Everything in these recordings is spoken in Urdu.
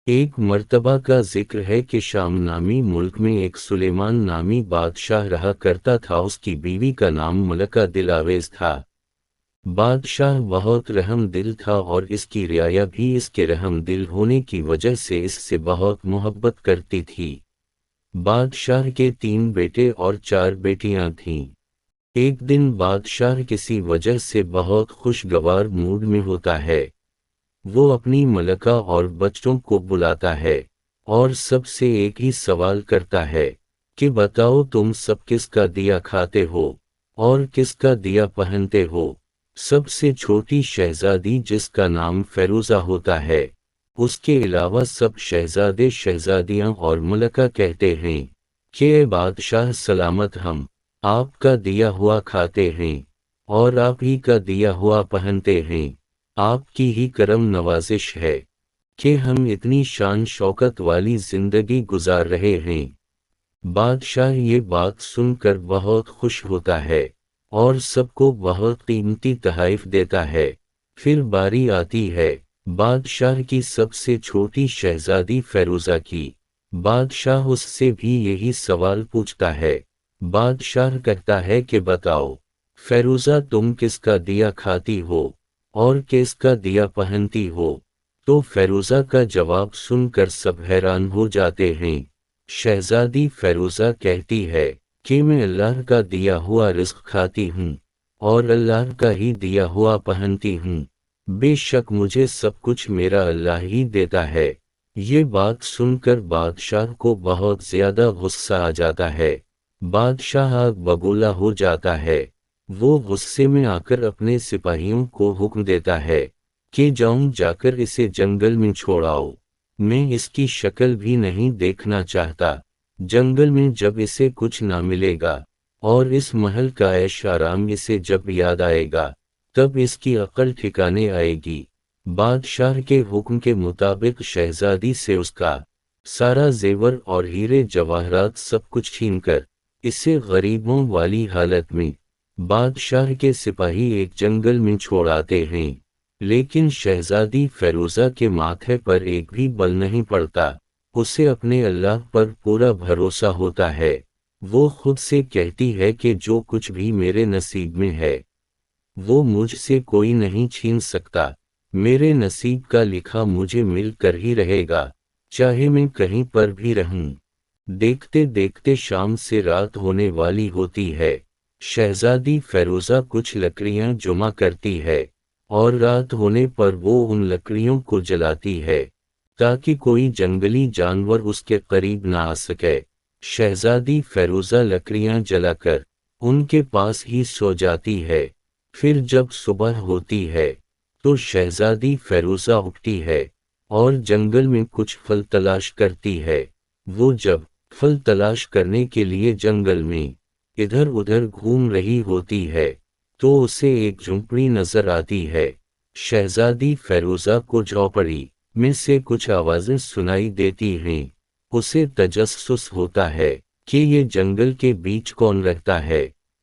ایک مرتبہ کا ذکر ہے کہ شام نامی ملک میں ایک سلیمان نامی بادشاہ رہا کرتا تھا۔ اس کی بیوی کا نام ملکہ دلاویز تھا۔ بادشاہ بہت رحم دل تھا اور اس کی رعایا بھی اس کے رحم دل ہونے کی وجہ سے اس سے بہت محبت کرتی تھی۔ بادشاہ کے 3 بیٹے اور 4 بیٹیاں تھیں۔ ایک دن بادشاہ کسی وجہ سے بہت خوشگوار موڈ میں ہوتا ہے۔ وہ اپنی ملکہ اور بچوں کو بلاتا ہے اور سب سے ایک ہی سوال کرتا ہے کہ بتاؤ تم سب کس کا دیا کھاتے ہو اور کس کا دیا پہنتے ہو؟ سب سے چھوٹی شہزادی جس کا نام فیروزہ ہوتا ہے، اس کے علاوہ سب شہزادے شہزادیاں اور ملکہ کہتے ہیں کہ اے بادشاہ سلامت، ہم آپ کا دیا ہوا کھاتے ہیں اور آپ ہی کا دیا ہوا پہنتے ہیں۔ آپ کی ہی کرم نوازش ہے کہ ہم اتنی شان شوکت والی زندگی گزار رہے ہیں۔ بادشاہ یہ بات سن کر بہت خوش ہوتا ہے اور سب کو بہت قیمتی تحائف دیتا ہے۔ پھر باری آتی ہے بادشاہ کی سب سے چھوٹی شہزادی فیروزہ کی۔ بادشاہ اس سے بھی یہی سوال پوچھتا ہے۔ بادشاہ کہتا ہے کہ بتاؤ فیروزہ، تم کس کا دیا کھاتی ہو اور کس کا دیا پہنتی ہو؟ تو فیروزہ کا جواب سن کر سب حیران ہو جاتے ہیں۔ شہزادی فیروزہ کہتی ہے کہ میں اللہ کا دیا ہوا رزق کھاتی ہوں اور اللہ کا ہی دیا ہوا پہنتی ہوں۔ بے شک مجھے سب کچھ میرا اللہ ہی دیتا ہے۔ یہ بات سن کر بادشاہ کو بہت زیادہ غصہ آ جاتا ہے۔ بادشاہ آگ بگولا ہو جاتا ہے۔ وہ غصے میں آ کر اپنے سپاہیوں کو حکم دیتا ہے کہ جا کر اسے جنگل میں چھوڑاؤ، میں اس کی شکل بھی نہیں دیکھنا چاہتا۔ جنگل میں جب اسے کچھ نہ ملے گا اور اس محل کا عیش آرام اسے جب یاد آئے گا تب اس کی عقل ٹھکانے آئے گی۔ بادشاہ کے حکم کے مطابق شہزادی سے اس کا سارا زیور اور ہیرے جواہرات سب کچھ چھین کر اسے غریبوں والی حالت میں بادشاہ کے سپاہی ایک جنگل میں چھوڑ آتے ہیں۔ لیکن شہزادی فیروزہ کے ماتھے پر ایک بھی بل نہیں پڑتا۔ اسے اپنے اللہ پر پورا بھروسہ ہوتا ہے۔ وہ خود سے کہتی ہے کہ جو کچھ بھی میرے نصیب میں ہے وہ مجھ سے کوئی نہیں چھین سکتا۔ میرے نصیب کا لکھا مجھے مل کر ہی رہے گا، چاہے میں کہیں پر بھی رہوں۔ دیکھتے دیکھتے شام سے رات ہونے والی ہوتی ہے۔ شہزادی فیروزہ کچھ لکڑیاں جمع کرتی ہے اور رات ہونے پر وہ ان لکڑیوں کو جلاتی ہے تاکہ کوئی جنگلی جانور اس کے قریب نہ آ سکے۔ شہزادی فیروزہ لکڑیاں جلا کر ان کے پاس ہی سو جاتی ہے۔ پھر جب صبح ہوتی ہے تو شہزادی فیروزہ اٹھتی ہے اور جنگل میں کچھ پھل تلاش کرتی ہے۔ وہ جب پھل تلاش کرنے کے لیے جنگل میں ادھر ادھر گھوم رہی ہوتی ہے تو اسے ایک جھونپڑی نظر آتی ہے۔ شہزادی فیروزہ کو جھونپڑی میں سے کچھ آوازیں سنائی دیتی ہیں۔ اسے تجسس ہوتا ہے کہ یہ جنگل کے بیچ کون رہتا ہے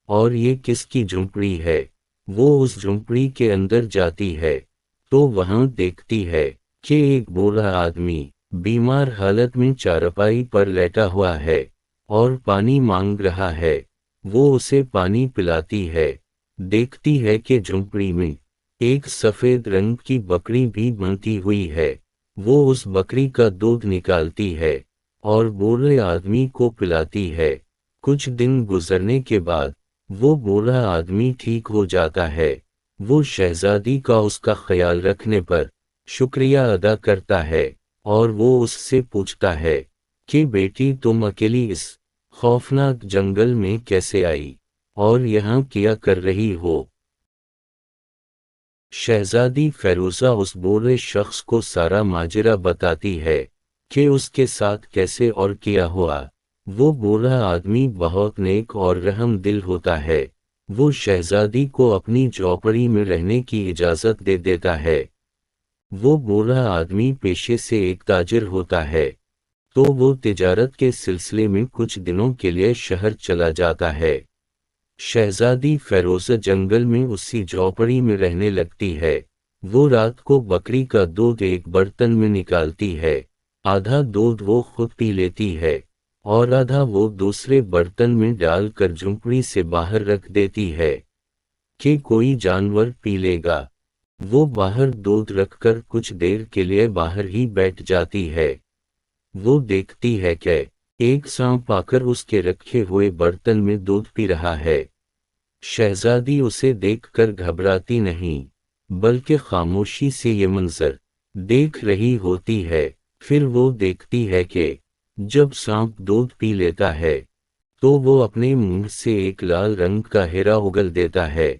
اور یہ کس کی جھونپڑی ہے۔ وہ اس جھونپڑی کے اندر جاتی ہے تو وہاں دیکھتی ہے کہ ایک بوڑھا آدمی بیمار حالت میں چارپائی پر لیٹا ہوا ہے اور پانی مانگ رہا ہے۔ وہ اسے پانی پلاتی ہے۔ دیکھتی ہے کہ جھونپڑی میں ایک سفید رنگ کی بکری بھی بندھی ہوئی ہے۔ وہ اس بکری کا دودھ نکالتی ہے اور بوڑھے آدمی کو پلاتی ہے۔ کچھ دن گزرنے کے بعد وہ بوڑھا آدمی ٹھیک ہو جاتا ہے۔ وہ شہزادی کا اس کا خیال رکھنے پر شکریہ ادا کرتا ہے اور وہ اس سے پوچھتا ہے کہ بیٹی تم اکیلی اس خوفناک جنگل میں کیسے آئی اور یہاں کیا کر رہی ہو؟ شہزادی فیروزہ اس بوڑھے شخص کو سارا ماجرا بتاتی ہے کہ اس کے ساتھ کیسے اور کیا ہوا۔ وہ بوڑھا آدمی بہت نیک اور رحم دل ہوتا ہے۔ وہ شہزادی کو اپنی جھونپڑی میں رہنے کی اجازت دے دیتا ہے۔ وہ بوڑھا آدمی پیشے سے ایک تاجر ہوتا ہے تو وہ تجارت کے سلسلے میں کچھ دنوں کے لیے شہر چلا جاتا ہے۔ شہزادی فیروزہ جنگل میں اسی جھونپڑی میں رہنے لگتی ہے۔ وہ رات کو بکری کا دودھ ایک برتن میں نکالتی ہے آدھا دودھ وہ خود پی لیتی ہے اور آدھا وہ دوسرے برتن میں ڈال کر جھونپڑی سے باہر رکھ دیتی ہے کہ کوئی جانور پی لے گا۔ وہ باہر دودھ رکھ کر کچھ دیر کے لیے باہر ہی بیٹھ جاتی ہے۔ وہ دیکھتی ہے کہ ایک سانپ آ کر اس کے رکھے ہوئے برتن میں دودھ پی رہا ہے۔ شہزادی اسے دیکھ کر گھبراتی نہیں بلکہ خاموشی سے یہ منظر دیکھ رہی ہوتی ہے۔ پھر وہ دیکھتی ہے کہ جب سانپ دودھ پی لیتا ہے تو وہ اپنے منہ سے ایک لال رنگ کا ہیرا اگل دیتا ہے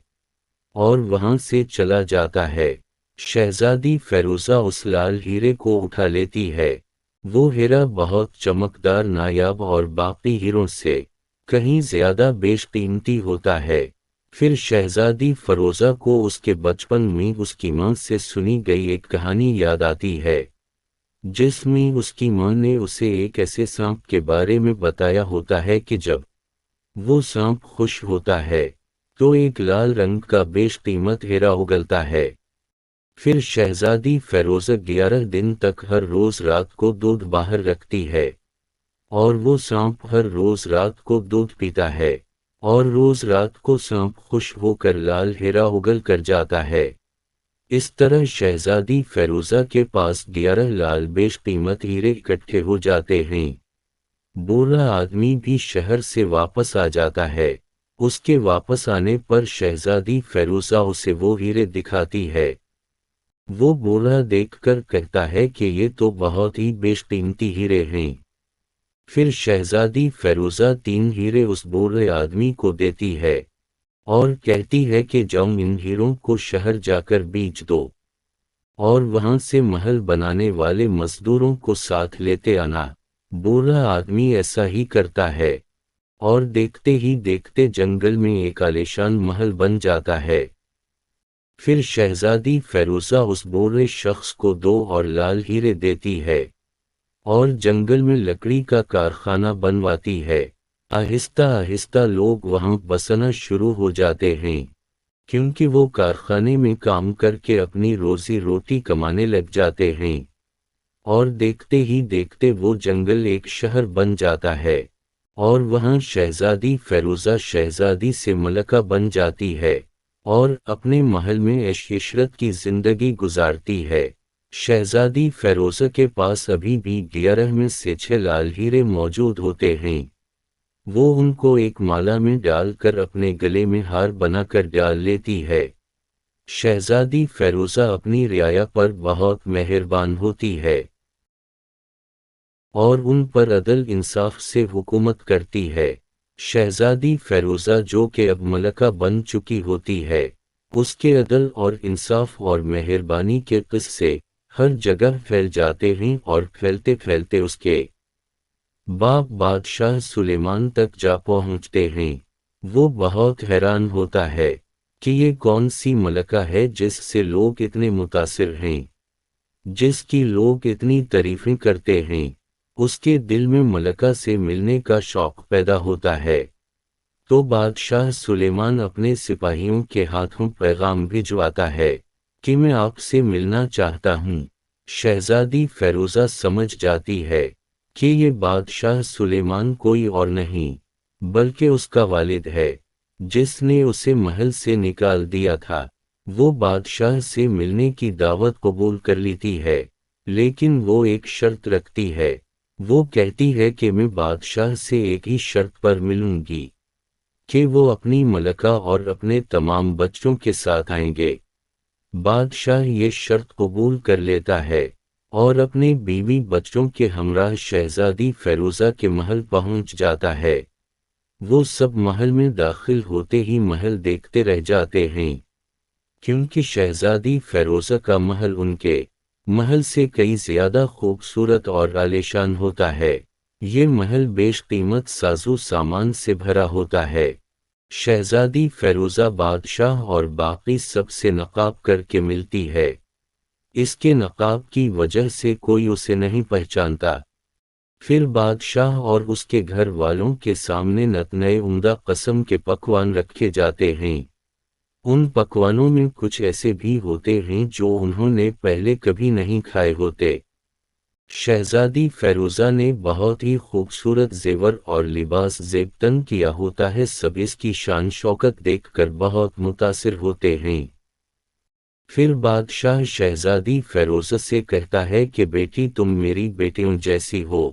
اور وہاں سے چلا جاتا ہے۔ شہزادی فیروزہ اس لال ہیرے کو اٹھا لیتی ہے۔ وہ ہیرا بہت چمکدار، نایاب اور باقی ہیروں سے کہیں زیادہ بیش قیمتی ہوتا ہے۔ پھر شہزادی فیروزہ کو اس کے بچپن میں اس کی ماں سے سنی گئی ایک کہانی یاد آتی ہے جس میں اس کی ماں نے اسے ایک ایسے سانپ کے بارے میں بتایا ہوتا ہے کہ جب وہ سانپ خوش ہوتا ہے تو ایک لال رنگ کا بیش قیمت ہیرا اگلتا ہے۔ پھر شہزادی فیروزہ 11 دن تک ہر روز رات کو دودھ باہر رکھتی ہے اور وہ سانپ ہر روز رات کو دودھ پیتا ہے اور روز رات کو سانپ خوش ہو کر لال ہیرا اگل کر جاتا ہے۔ اس طرح شہزادی فیروزہ کے پاس 11 لال بیش قیمت ہیرے اکٹھے ہو جاتے ہیں۔ بوڑھا آدمی بھی شہر سے واپس آ جاتا ہے۔ اس کے واپس آنے پر شہزادی فیروزہ اسے وہ ہیرے دکھاتی ہے۔ وہ بوڑھا دیکھ کر کہتا ہے کہ یہ تو بہت ہی بیش قیمتی ہیرے ہیں۔ پھر شہزادی فیروزہ 3 ہیرے اس بوڑھے آدمی کو دیتی ہے اور کہتی ہے کہ جاؤ ان ہیروں کو شہر جا کر بیچ دو اور وہاں سے محل بنانے والے مزدوروں کو ساتھ لیتے آنا۔ بوڑھا آدمی ایسا ہی کرتا ہے اور دیکھتے ہی دیکھتے جنگل میں ایک عالیشان محل بن جاتا ہے۔ پھر شہزادی فیروزہ اس بوڑھے شخص کو 2 اور لال ہیرے دیتی ہے اور جنگل میں لکڑی کا کارخانہ بنواتی ہے۔ آہستہ آہستہ لوگ وہاں بسنا شروع ہو جاتے ہیں کیونکہ وہ کارخانے میں کام کر کے اپنی روزی روٹی کمانے لگ جاتے ہیں اور دیکھتے ہی دیکھتے وہ جنگل ایک شہر بن جاتا ہے اور وہاں شہزادی فیروزہ شہزادی سے ملکہ بن جاتی ہے اور اپنے محل میں عیش عشرت کی زندگی گزارتی ہے۔ شہزادی فیروزہ کے پاس ابھی بھی 11 میں سے 6 لال ہیرے موجود ہوتے ہیں۔ وہ ان کو ایک مالا میں ڈال کر اپنے گلے میں ہار بنا کر ڈال لیتی ہے۔ شہزادی فیروزہ اپنی رعایا پر بہت مہربان ہوتی ہے اور ان پر عدل انصاف سے حکومت کرتی ہے۔ شہزادی فیروزہ جو کہ اب ملکہ بن چکی ہوتی ہے، اس کے عدل اور انصاف اور مہربانی کے قصے ہر جگہ پھیل جاتے ہیں اور پھیلتے پھیلتے اس کے باپ بادشاہ سلیمان تک جا پہنچتے ہیں۔ وہ بہت حیران ہوتا ہے کہ یہ کون سی ملکہ ہے جس سے لوگ اتنے متاثر ہیں، جس کی لوگ اتنی تعریفیں کرتے ہیں۔ اس کے دل میں ملکہ سے ملنے کا شوق پیدا ہوتا ہے تو بادشاہ سلیمان اپنے سپاہیوں کے ہاتھوں پیغام بھجواتا ہے کہ میں آپ سے ملنا چاہتا ہوں۔ شہزادی فیروزہ سمجھ جاتی ہے کہ یہ بادشاہ سلیمان کوئی اور نہیں بلکہ اس کا والد ہے جس نے اسے محل سے نکال دیا تھا۔ وہ بادشاہ سے ملنے کی دعوت قبول کر لیتی ہے لیکن وہ ایک شرط رکھتی ہے۔ وہ کہتی ہے کہ میں بادشاہ سے ایک ہی شرط پر ملوں گی کہ وہ اپنی ملکہ اور اپنے تمام بچوں کے ساتھ آئیں گے۔ بادشاہ یہ شرط قبول کر لیتا ہے اور اپنے بیوی بچوں کے ہمراہ شہزادی فیروزہ کے محل پہنچ جاتا ہے۔ وہ سب محل میں داخل ہوتے ہی محل دیکھتے رہ جاتے ہیں کیونکہ شہزادی فیروزہ کا محل ان کے محل سے کئی زیادہ خوبصورت اور عالیشان ہوتا ہے۔ یہ محل بیش قیمت سازو سامان سے بھرا ہوتا ہے۔ شہزادی فیروزہ بادشاہ اور باقی سب سے نقاب کر کے ملتی ہے۔ اس کے نقاب کی وجہ سے کوئی اسے نہیں پہچانتا۔ پھر بادشاہ اور اس کے گھر والوں کے سامنے نت نئے عمدہ قسم کے پکوان رکھے جاتے ہیں۔ ان پکوانوں میں کچھ ایسے بھی ہوتے ہیں جو انہوں نے پہلے کبھی نہیں کھائے ہوتے۔ شہزادی فیروزہ نے بہت ہی خوبصورت زیور اور لباس زیب تن کیا ہوتا ہے، سب اس کی شان شوکت دیکھ کر بہت متاثر ہوتے ہیں۔ پھر بادشاہ شہزادی فیروزہ سے کہتا ہے کہ بیٹی تم میری بیٹیوں جیسی ہو،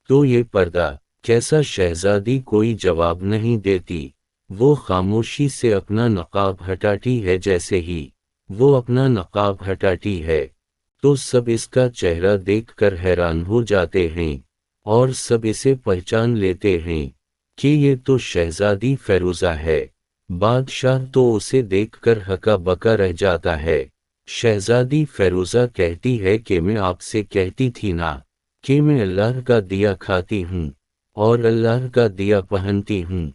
تو یہ پردہ کیسا؟ شہزادی کوئی جواب نہیں دیتی، وہ خاموشی سے اپنا نقاب ہٹاتی ہے۔ جیسے ہی وہ اپنا نقاب ہٹاتی ہے تو سب اس کا چہرہ دیکھ کر حیران ہو جاتے ہیں اور سب اسے پہچان لیتے ہیں کہ یہ تو شہزادی فیروزہ ہے۔ بادشاہ تو اسے دیکھ کر ہکا بکا رہ جاتا ہے۔ شہزادی فیروزہ کہتی ہے کہ میں آپ سے کہتی تھی نا کہ میں اللہ کا دیا کھاتی ہوں اور اللہ کا دیا پہنتی ہوں،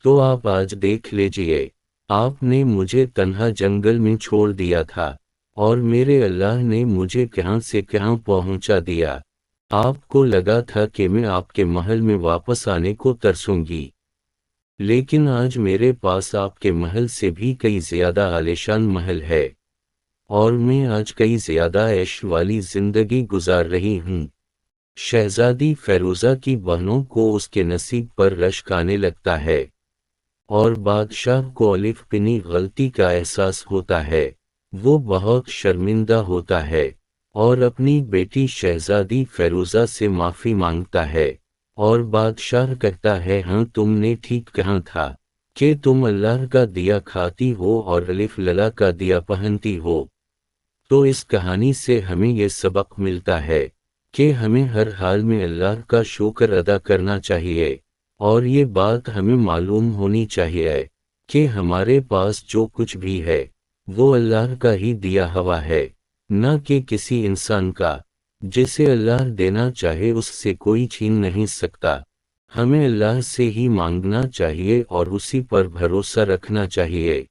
تو آپ آج دیکھ لیجئے، آپ نے مجھے تنہا جنگل میں چھوڑ دیا تھا اور میرے اللہ نے مجھے کہاں سے کہاں پہنچا دیا۔ آپ کو لگا تھا کہ میں آپ کے محل میں واپس آنے کو ترسوں گی، لیکن آج میرے پاس آپ کے محل سے بھی کئی زیادہ عالیشان محل ہے اور میں آج کئی زیادہ عیش والی زندگی گزار رہی ہوں۔ شہزادی فیروزہ کی بہنوں کو اس کے نصیب پر رشک آنے لگتا ہے اور بادشاہ کو الف پنی غلطی کا احساس ہوتا ہے۔ وہ بہت شرمندہ ہوتا ہے اور اپنی بیٹی شہزادی فیروزہ سے معافی مانگتا ہے اور بادشاہ کہتا ہے ہاں تم نے ٹھیک کہا تھا کہ تم اللہ کا دیا کھاتی ہو اور الف للا کا دیا پہنتی ہو۔ تو اس کہانی سے ہمیں یہ سبق ملتا ہے کہ ہمیں ہر حال میں اللہ کا شکر ادا کرنا چاہیے، اور یہ بات ہمیں معلوم ہونی چاہیے کہ ہمارے پاس جو کچھ بھی ہے وہ اللہ کا ہی دیا ہوا ہے، نہ کہ کسی انسان کا۔ جسے اللہ دینا چاہے اس سے کوئی چھین نہیں سکتا۔ ہمیں اللہ سے ہی مانگنا چاہیے اور اسی پر بھروسہ رکھنا چاہیے۔